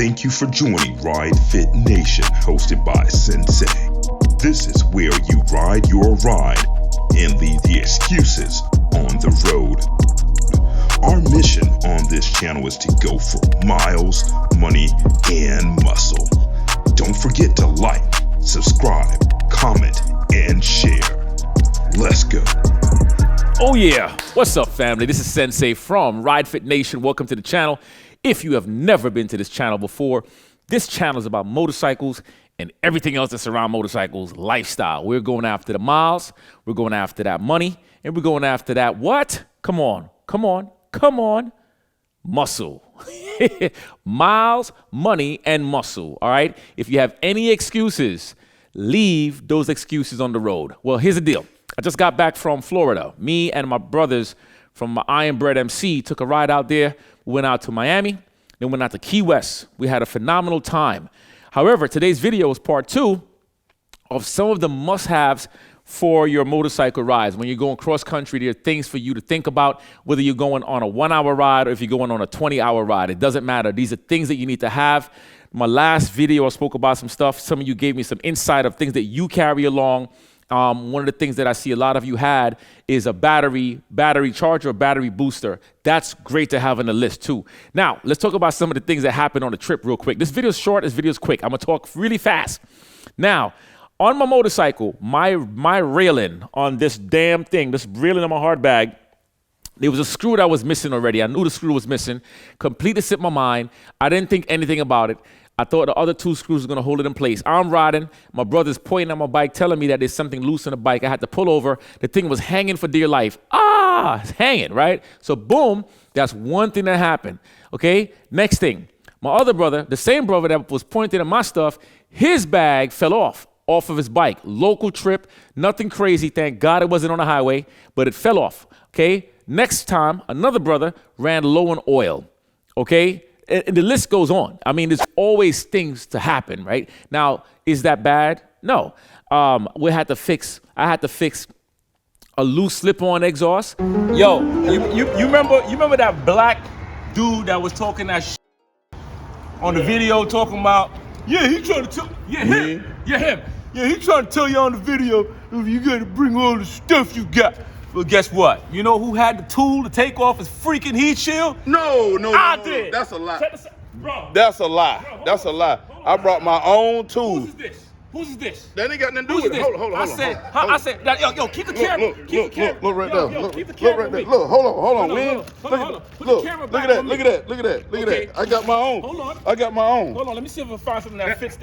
Thank you for joining Ride Fit Nation, hosted by Sensei. This is where you ride your ride and leave the excuses on the road. Our mission on this channel is to go for miles, money, and muscle. Don't forget to like, subscribe, comment, and share. Let's go. Oh yeah, what's up family? This is Sensei from Ride Fit Nation. Welcome to the channel. If you have never been to this channel before, this channel is about motorcycles and everything else that's around motorcycles, lifestyle. We're going after the miles, we're going after that money, and we're going after that what? Come on, muscle. Miles, money, and muscle, all right? If you have any excuses, leave those excuses on the road. Well, here's the deal. I just got back from Florida. Me and my brothers from my Iron Bread MC took a ride out there. We went out to Miami, then went out to Key West. We had a phenomenal time. However, today's video is part 2 of some of the must-haves for your motorcycle rides. When you're going cross-country, there are things for you to think about, whether you're going on a 1-hour ride or if you're going on a 20-hour ride. It doesn't matter. These are things that you need to have. My last video, I spoke about some stuff. Some of you gave me some insight of things that you carry along. One of the things that I see a lot of you had is a battery charger, battery booster. That's great to have on the list too. Now, let's talk about some of the things that happened on the trip real quick. This video is short, this video is quick. I'm gonna talk really fast. Now, on my motorcycle, my railing on this damn thing, this railing on my hard bag, there was a screw that was missing already. I knew the screw was missing. Completely slipped my mind. I didn't think anything about it. I thought the other 2 screws were gonna hold it in place. I'm riding, my brother's pointing at my bike, telling me that there's something loose on the bike. I had to pull over. The thing was hanging for dear life. It's hanging, right? So boom, that's one thing that happened, okay? Next thing, my other brother, the same brother that was pointing at my stuff, his bag fell off of his bike. Local trip, nothing crazy, thank God it wasn't on the highway, but it fell off, okay? Next time, another brother ran low on oil, okay? And the list goes on. I mean, there's always things to happen, right? Now, is that bad? No. I had to fix a loose slip-on exhaust. Yo, you remember that black dude that was talking that shit on the video, talking about, yeah, he trying to tell, him. Yeah, he trying to tell you on the video, you got to bring all the stuff you got. Well, guess what? You know who had the tool to take off his freaking heat shield? No. I did. That's a lie. Bro. That's a lie. That's a lie. I brought my own tools. Who's this? That ain't got nothing to do with it. Hold on. I said, yo, keep the camera. Look right there. Look Keep the camera right there. Look, hold on. Hold on. Look at that. I got my own. Hold on. I got my own. Hold on, let me see if I can find something that fits.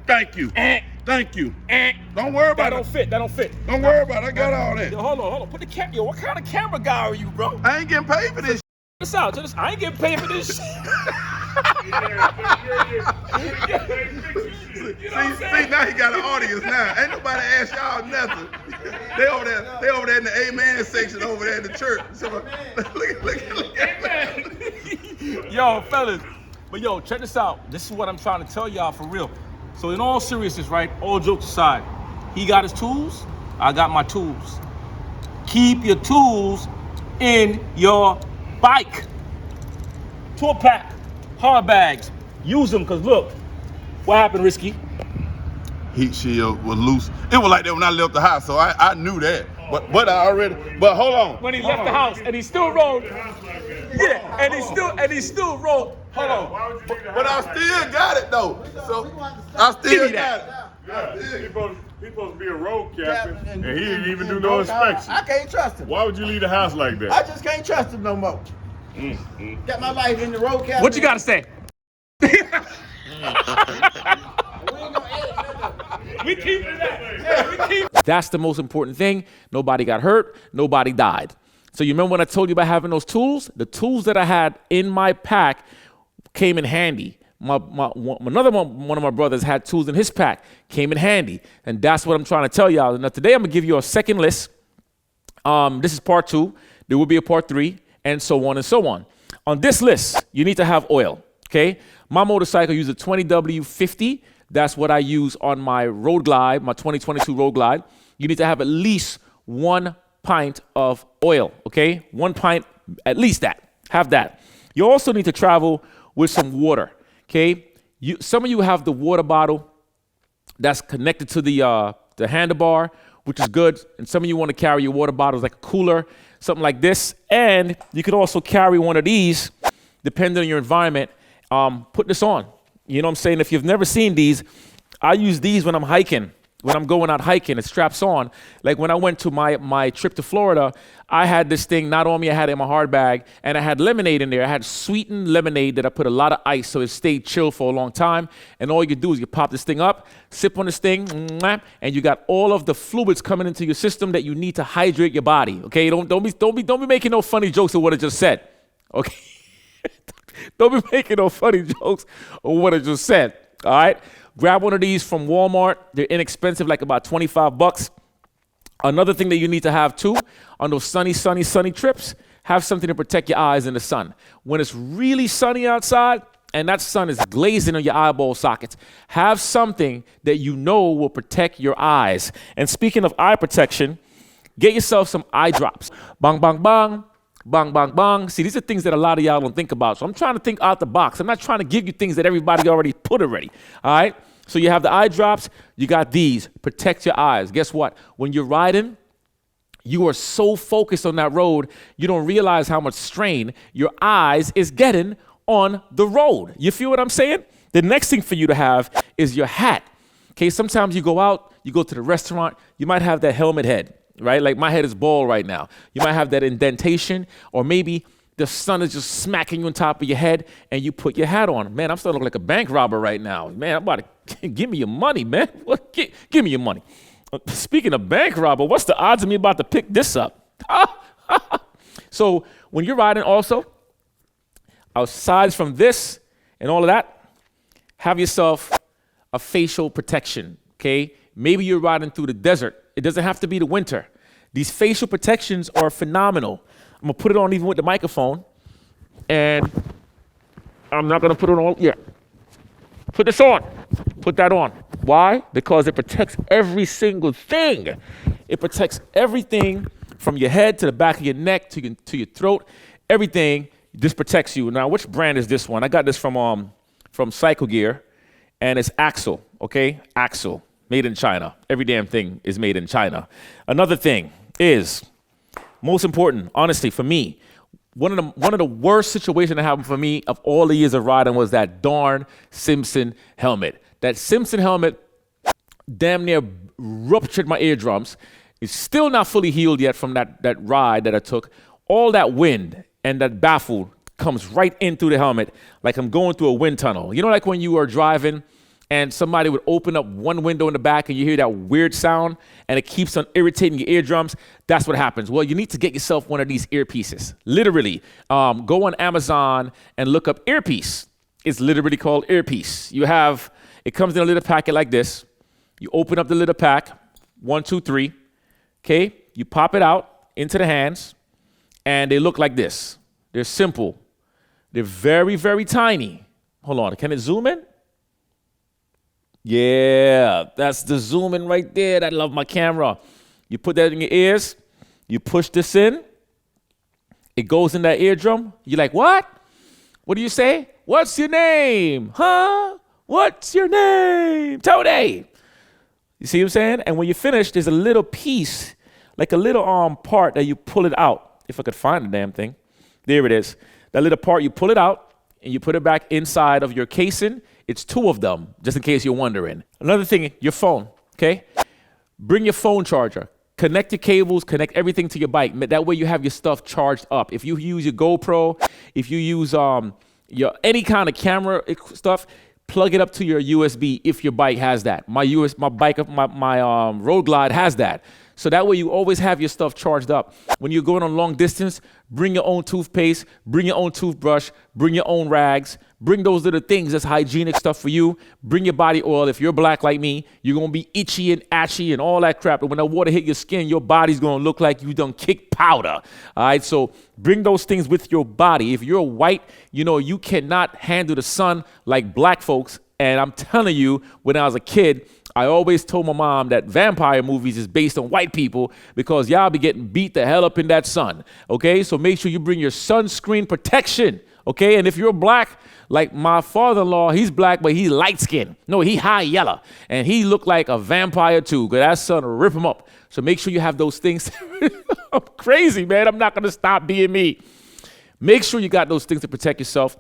Thank you. Thank you. Don't worry about it. That don't fit. Don't worry about it. I got all that. Yo, hold on. Put the camera. Yo, what kind of camera guy are you, bro? I ain't getting paid for this. Check this out. I ain't getting paid for this shit. See, now he got an audience now. Ain't nobody ask y'all nothing. They over there in the amen section over there in the church. So, look at that. Yo, fellas. But yo, check this out. This is what I'm trying to tell y'all for real. So in all seriousness, right, all jokes aside, he got his tools, I got my tools. Keep your tools in your bike. Tour pack, hard bags, use them, because look, what happened, Risky? Heat shield was loose. It was like that when I left the house, so I knew that. But hold on. When he left the house and he still rode. Yeah, and he still rode. Hold on. But I still got it though. So I still got it. Yeah, he's supposed to be a road captain, and he didn't even do no inspection. I can't trust him. Why would you leave the house like that? I just can't trust him no more. Got my life in the road captain. What you gotta say? We keep it that. Yeah, we keep. That's the most important thing. Nobody got hurt. Nobody died. So you remember when I told you about having those tools? The tools that I had in my pack came in handy. Another one of my brothers had tools in his pack, came in handy. And that's what I'm trying to tell y'all. Now today I'm gonna give you a second list. This is part 2. There will be a part 3, and so on and so on. On this list, you need to have oil, okay? My motorcycle uses a 20W50. That's what I use on my Road Glide, my 2022 Road Glide. You need to have at least 1 pint of oil, okay? 1 pint, at least that. Have that. You also need to travel with some water, okay? Some of you have the water bottle that's connected to the handlebar, which is good. And some of you want to carry your water bottles like a cooler, something like this. And you could also carry one of these, depending on your environment. Put this on. You know what I'm saying? If you've never seen these, I use these when I'm hiking. When I'm going out hiking, it straps on. Like when I went to my trip to Florida, I had this thing not on me, I had it in my hard bag, and I had lemonade in there. I had sweetened lemonade that I put a lot of ice so it stayed chill for a long time. And all you do is you pop this thing up, sip on this thing, and you got all of the fluids coming into your system that you need to hydrate your body. Okay, don't be making no funny jokes of what I just said. Okay, don't be making no funny jokes of what I just said. All right. Grab one of these from Walmart. They're inexpensive, like about $25. Another thing that you need to have too, on those sunny trips, have something to protect your eyes in the sun. When it's really sunny outside and that sun is glazing on your eyeball sockets, have something that you know will protect your eyes. And speaking of eye protection, get yourself some eye drops. Bang, bang, bang. Bang, bang, bang. See, these are things that a lot of y'all don't think about. So I'm trying to think out the box. I'm not trying to give you things that everybody already put already. All right? So you have the eye drops. You got these. Protect your eyes. Guess what? When you're riding, you are so focused on that road, you don't realize how much strain your eyes is getting on the road. You feel what I'm saying? The next thing for you to have is your hat. Okay, sometimes you go out, you go to the restaurant, you might have that helmet head. Right? Like my head is bald right now. You might have that indentation, or maybe the sun is just smacking you on top of your head and you put your hat on. Man, I'm starting to look like a bank robber right now. Man, I'm about to give me your money, man. Give me your money. Speaking of bank robber, what's the odds of me about to pick this up? So when you're riding also, aside from this and all of that, have yourself a facial protection, okay? Maybe you're riding through the desert. It doesn't have to be the winter. These facial protections are phenomenal. I'm going to put it on even with the microphone. And I'm not going to put it on yet. Put this on. Put that on. Why? Because it protects every single thing. It protects everything from your head to the back of your neck to your throat. Everything. This protects you. Now, which brand is this one? I got this from Cycle Gear, and it's Axel. Okay? Axel. Made in China. Every damn thing is made in China. Another thing is, most important, honestly, for me, one of the worst situations that happened for me of all the years of riding was that darn Simpson helmet. That Simpson helmet damn near ruptured my eardrums. It's still not fully healed yet from that ride that I took. All that wind and that baffle comes right in through the helmet like I'm going through a wind tunnel. You know, like when you are driving and somebody would open up one window in the back and you hear that weird sound and it keeps on irritating your eardrums. That's what happens. Well, you need to get yourself one of these earpieces. Literally, go on Amazon and look up earpiece. It's literally called earpiece. It comes in a little packet like this. You open up the little pack, 1, 2, 3. Okay, you pop it out into the hands and they look like this. They're simple. They're very, very tiny. Hold on, can it zoom in? Yeah, that's the zoom in right there. I love my camera. You put that in your ears. You push this in. It goes in that eardrum. You're like, what? What do you say? What's your name? Huh? What's your name? Tony. You see what I'm saying? And when you finish, there's a little piece, like a little part that you pull it out. If I could find the damn thing. There it is. That little part, you pull it out and you put it back inside of your casing. It's 2 of them, just in case you're wondering. Another thing, your phone, okay? Bring your phone charger. Connect your cables, connect everything to your bike. That way you have your stuff charged up. If you use your GoPro, if you use your any kind of camera stuff, plug it up to your USB if your bike has that. My Road Glide has that. So that way you always have your stuff charged up. When you're going on long distance, bring your own toothpaste, bring your own toothbrush, bring your own rags, bring those little things that's hygienic stuff for you. Bring your body oil. If you're black like me, you're going to be itchy and ashy and all that crap. And when that water hit your skin, your body's going to look like you done kicked powder. All right, so bring those things with your body. If you're white, you cannot handle the sun like black folks. And I'm telling you, when I was a kid, I always told my mom that vampire movies is based on white people because y'all be getting beat the hell up in that sun, okay? So make sure you bring your sunscreen protection, Okay, and if you're black, like my father-in-law, he's black, but he's light-skinned. No, he high yellow, and he looked like a vampire too, because that sun will rip him up. So make sure you have those things. I'm crazy, man. I'm not going to stop being me. Make sure you got those things to protect yourself.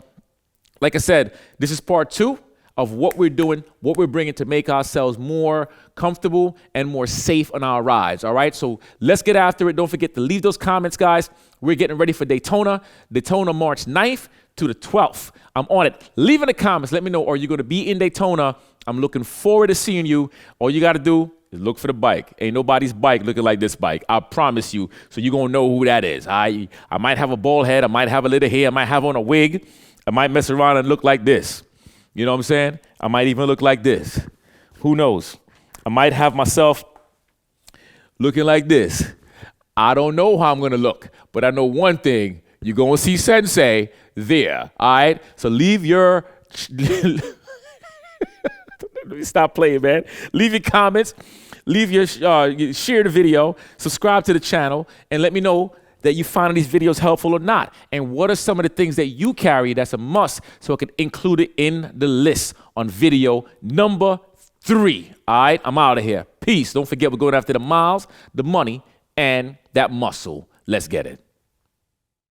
Like I said, this is part 2 of what we're doing, what we're bringing to make ourselves more comfortable and more safe on our rides, all right? So let's get after it. Don't forget to leave those comments, guys. We're getting ready for Daytona March 9th to the 12th. I'm on it. Leave in the comments. Let me know, are you going to be in Daytona? I'm looking forward to seeing you. All you got to do is look for the bike. Ain't nobody's bike looking like this bike. I promise you. So you're going to know who that is. I might have a bald head. I might have a little hair. I might have on a wig. I might mess around and look like this. You know what I'm saying? I might even look like this. Who knows? I might have myself looking like this. I don't know how I'm going to look, but I know one thing. You're going to see Sensei there, all right? So leave your... Let me stop playing, man. Leave your comments. Leave your... share the video. Subscribe to the channel. And let me know that you find these videos helpful or not. And what are some of the things that you carry that's a must so I can include it in the list on video number 3. All right, I'm out of here. Peace. Don't forget, we're going after the miles, the money, and that muscle. Let's get it.